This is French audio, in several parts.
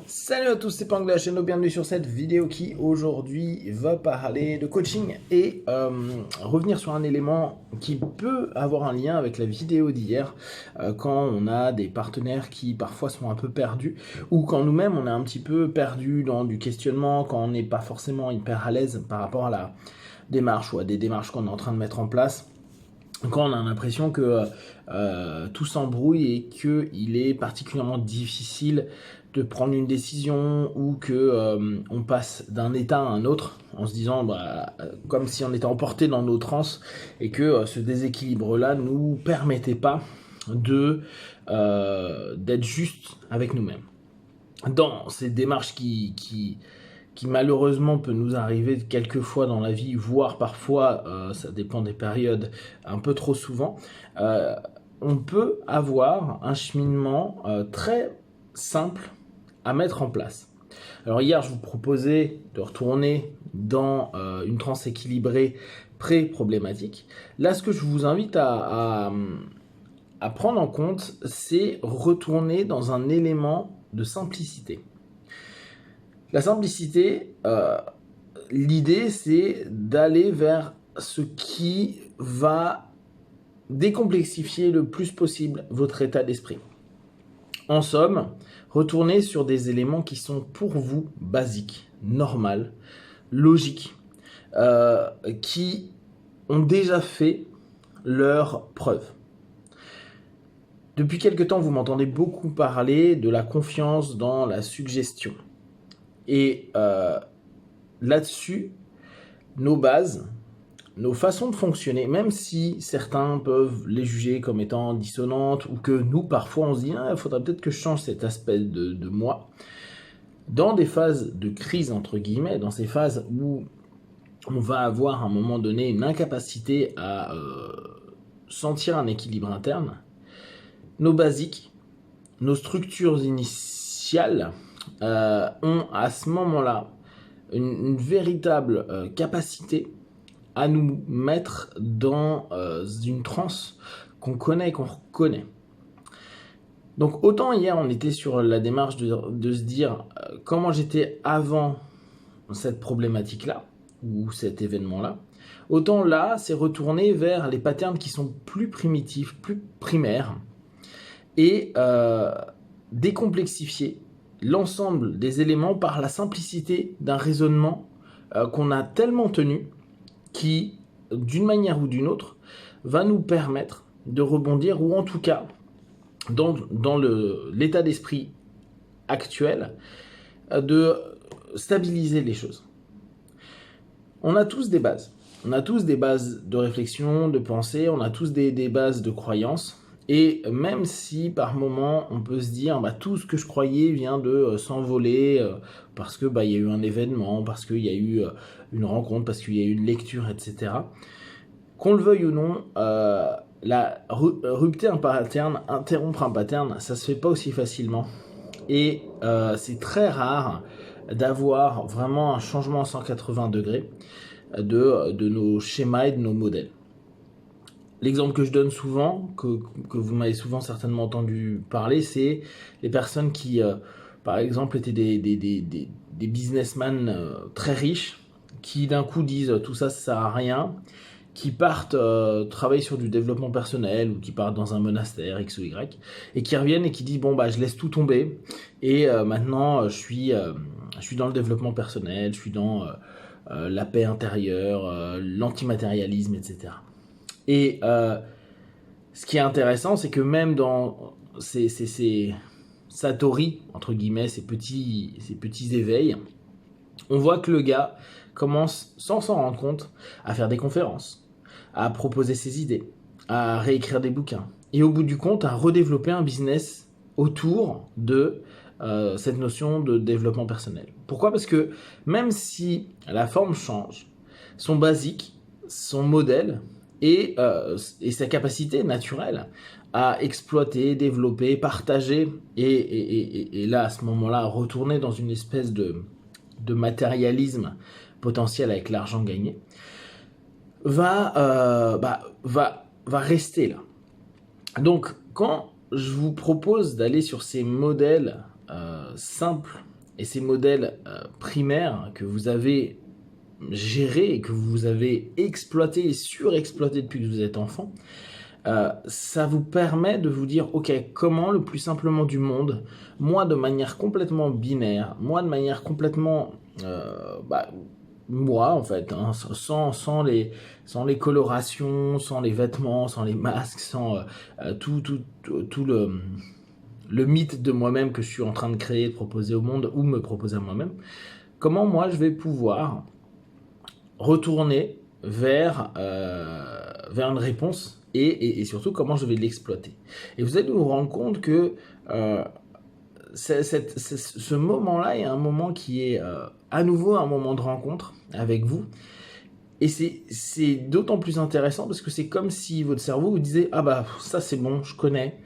Salut à tous, c'est Pang de la chaîne, bienvenue sur cette vidéo qui aujourd'hui va parler de coaching et revenir sur un élément qui peut avoir un lien avec la vidéo d'hier quand on a des partenaires qui parfois sont un peu perdus ou quand nous-mêmes on est un petit peu perdus dans du questionnement, quand on n'est pas forcément hyper à l'aise par rapport à la démarche ou à des démarches qu'on est en train de mettre en place. Quand on a l'impression que tout s'embrouille et qu'il est particulièrement difficile de prendre une décision ou que on passe d'un état à un autre en se disant comme si on était emporté dans nos transes et que ce déséquilibre-là nous permettait pas de d'être juste avec nous-mêmes. Dans ces démarches qui malheureusement peut nous arriver quelquefois dans la vie, voire parfois, ça dépend des périodes, un peu trop souvent, euh, on peut avoir un cheminement très simple à mettre en place. Alors hier, je vous proposais de retourner dans une transe équilibrée pré-problématique. Là, ce que je vous invite à prendre en compte, c'est retourner dans un élément de simplicité. La simplicité, l'idée c'est d'aller vers ce qui va décomplexifier le plus possible votre état d'esprit. En somme, retournez sur des éléments qui sont pour vous basiques, normaux, logiques, qui ont déjà fait leur preuve. Depuis quelque temps, vous m'entendez beaucoup parler de la confiance dans la suggestion. Et là-dessus, nos bases, nos façons de fonctionner, même si certains peuvent les juger comme étant dissonantes, ou que nous, parfois, on se dit « il faudrait peut-être que je change cet aspect de moi », dans des phases de crise, entre guillemets, dans ces phases où on va avoir à un moment donné une incapacité à sentir un équilibre interne, nos basiques, nos structures initiales ont à ce moment-là une véritable capacité à nous mettre dans une transe qu'on connaît et qu'on reconnaît. Donc autant hier on était sur la démarche de se dire comment j'étais avant cette problématique-là ou cet événement-là, autant là c'est retourner vers les patterns qui sont plus primitifs, plus primaires et décomplexifier l'ensemble des éléments par la simplicité d'un raisonnement qu'on a tellement tenu qui, d'une manière ou d'une autre, va nous permettre de rebondir, ou en tout cas, dans l'état d'esprit actuel, de stabiliser les choses. On a tous des bases. On a tous des bases de réflexion, de pensée, on a tous des bases de croyances. Et même si par moment on peut se dire tout ce que je croyais vient de s'envoler parce que il y a eu un événement, parce qu'il y a eu une rencontre, parce qu'il y a eu une lecture, etc. Qu'on le veuille ou non, la rupture un pattern, interrompre un pattern, ça se fait pas aussi facilement. Et c'est très rare d'avoir vraiment un changement à 180 degrés de nos schémas et de nos modèles. L'exemple que je donne souvent, que vous m'avez souvent certainement entendu parler, c'est les personnes qui, par exemple, étaient des businessmen très riches, qui d'un coup disent tout ça, ça sert à rien, qui partent travailler sur du développement personnel ou qui partent dans un monastère X ou Y, et qui reviennent et qui disent je laisse tout tomber, et maintenant je suis dans le développement personnel, je suis dans la paix intérieure, l'antimatérialisme, etc. Et ce qui est intéressant, c'est que même dans ces satori, entre guillemets, ces petits éveils, on voit que le gars commence, sans s'en rendre compte, à faire des conférences, à proposer ses idées, à réécrire des bouquins, et au bout du compte, à redévelopper un business autour de cette notion de développement personnel. Pourquoi ? Parce que même si la forme change, son basique, son modèle, et sa capacité naturelle à exploiter, développer, partager, et là, à ce moment-là, retourner dans une espèce de matérialisme potentiel avec l'argent gagné, va rester là. Donc, quand je vous propose d'aller sur ces modèles simples et ces modèles primaires que vous avez gérés et que vous avez exploités et surexploités depuis que vous êtes enfant, ça vous permet de vous dire, ok, comment le plus simplement du monde, moi de manière complètement binaire, moi de manière complètement, moi en fait, hein, sans les colorations, sans les vêtements, sans les masques, sans tout le mythe de moi-même que je suis en train de créer, de proposer au monde ou me proposer à moi-même, comment moi je vais pouvoir retourner vers une réponse et surtout comment je vais l'exploiter. Et vous allez vous rendre compte que ce moment-là est un moment qui est à nouveau un moment de rencontre avec vous. Et c'est d'autant plus intéressant parce que c'est comme si votre cerveau vous disait « Ah bah ça c'est bon, je connais,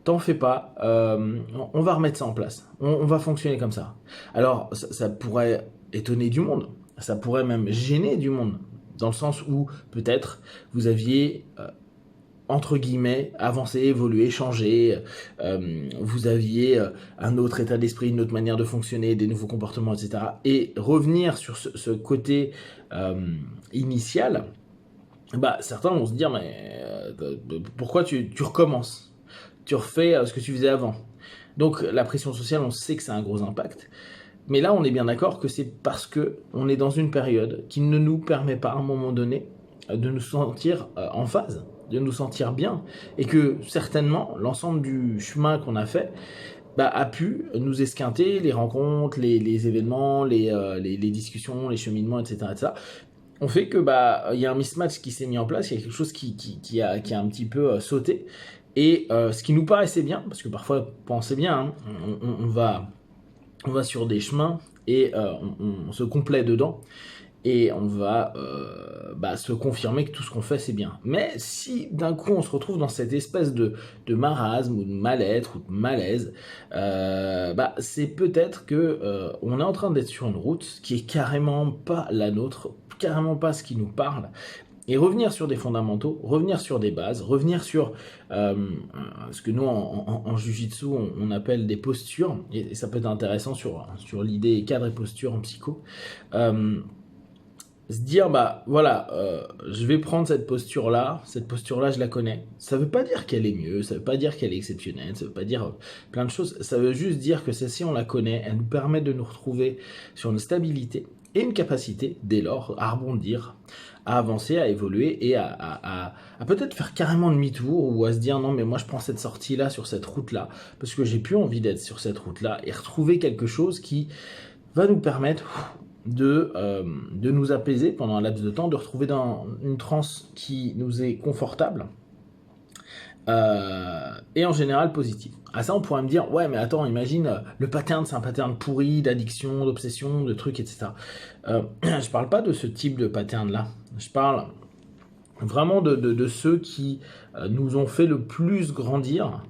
t'en fais pas, on va remettre ça en place, on va fonctionner comme ça. » Alors ça pourrait étonner du monde, ça pourrait même gêner du monde, dans le sens où peut-être vous aviez entre guillemets, avancer, évoluer, changer, vous aviez un autre état d'esprit, une autre manière de fonctionner, des nouveaux comportements, etc. Et revenir sur ce côté initial, bah, certains vont se dire, mais pourquoi tu recommences? Tu refais ce que tu faisais avant. Donc la pression sociale, on sait que ça a un gros impact. Mais là, on est bien d'accord que c'est parce qu'on est dans une période qui ne nous permet pas, à un moment donné, de nous sentir en phase, de nous sentir bien, et que certainement l'ensemble du chemin qu'on a fait a pu nous esquinter, les rencontres, les événements, les discussions, les cheminements, etc. On fait que il y a un mismatch qui s'est mis en place, il y a quelque chose qui a un petit peu sauté, et ce qui nous paraissait bien, parce que parfois pensez bien, hein, on va sur des chemins et on se complaît dedans et on va se confirmer que tout ce qu'on fait c'est bien. Mais si d'un coup on se retrouve dans cette espèce de marasme ou de mal-être ou de malaise, c'est peut-être que on est en train d'être sur une route qui est carrément pas la nôtre, carrément pas ce qui nous parle. Et revenir sur des fondamentaux, revenir sur des bases, revenir sur ce que nous en Jiu-Jitsu on appelle des postures, et ça peut être intéressant sur l'idée cadre et posture en psycho. Se dire, je vais prendre cette posture-là je la connais. Ça veut pas dire qu'elle est mieux, ça veut pas dire qu'elle est exceptionnelle, ça veut pas dire plein de choses, ça veut juste dire que celle-ci on la connaît, elle nous permet de nous retrouver sur une stabilité et une capacité, dès lors, à rebondir, à avancer, à évoluer et à peut-être faire carrément demi-tour ou à se dire non mais moi je prends cette sortie-là sur cette route-là parce que j'ai plus envie d'être sur cette route-là et retrouver quelque chose qui va nous permettre de nous apaiser pendant un laps de temps, de retrouver dans une transe qui nous est confortable et en général positive. À ça on pourrait me dire ouais mais attends imagine le pattern c'est un pattern pourri d'addiction, d'obsession, de trucs etc. Je parle pas de ce type de pattern là, je parle vraiment de ceux qui nous ont fait le plus grandir,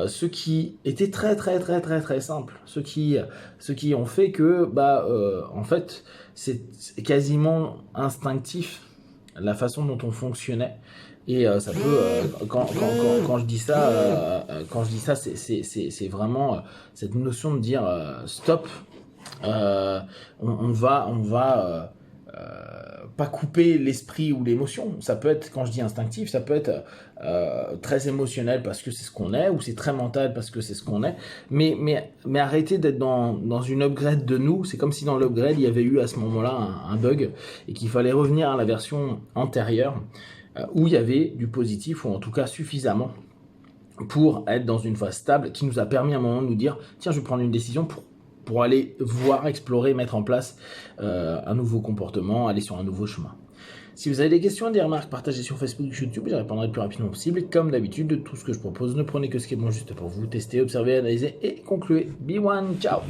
ceux qui étaient très très très très très simples, ceux qui ont fait que en fait c'est quasiment instinctif la façon dont on fonctionnait et ça peut quand je dis ça c'est vraiment cette notion de dire stop, on va pas couper l'esprit ou l'émotion. Ça peut être, quand je dis instinctif, ça peut être très émotionnel parce que c'est ce qu'on est, ou c'est très mental parce que c'est ce qu'on est. Mais arrêtez d'être dans une upgrade de nous. C'est comme si dans l'upgrade, il y avait eu à ce moment-là un bug et qu'il fallait revenir à la version antérieure où il y avait du positif, ou en tout cas suffisamment pour être dans une phase stable qui nous a permis à un moment de nous dire tiens, je vais prendre une décision pour aller voir, explorer, mettre en place un nouveau comportement, aller sur un nouveau chemin. Si vous avez des questions, des remarques, partagez sur Facebook, YouTube, j'y répondrai le plus rapidement possible. Et comme d'habitude, de tout ce que je propose, ne prenez que ce qui est bon juste pour vous, testez, observez, analysez et concluez. Be one, ciao!